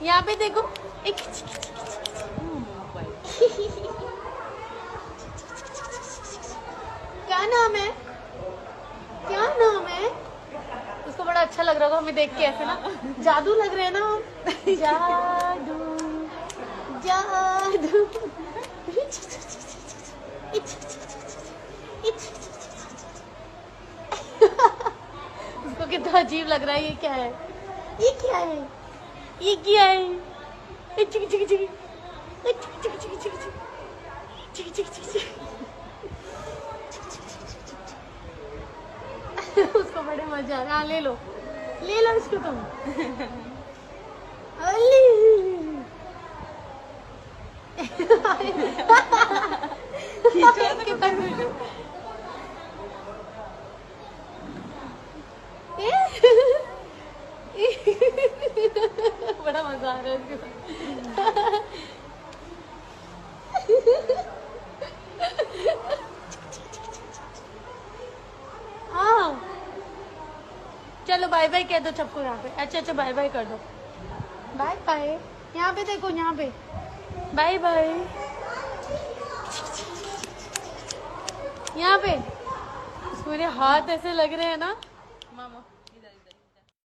यहाँ पे देखो एक क्या नाम है, क्या नाम है? उसको बड़ा अच्छा लग रहा होगा हमें देख के, ऐसे ना जादू लग रहे हैं ना हम। जादू जादू। उसको कितना अजीब लग रहा है। ये क्या है, ये क्या है, ये क्या है? चिक चिक चिक चिक चिक चिक चिक चिक चिक चिक चिक। उसको बड़े मजा आ रहा है। ले लो इसको तुम। कितना बड़ा मजा आ रहा है इसके साथ। हाँ चलो बाय बाय कह दो सबको यहाँ पे। अच्छा बाय बाय कर दो। Bye bye. यहाँ पे देखो, यहाँ पे बाय बाय। यहाँ पे मेरे हाथ ऐसे लग रहे हैं ना।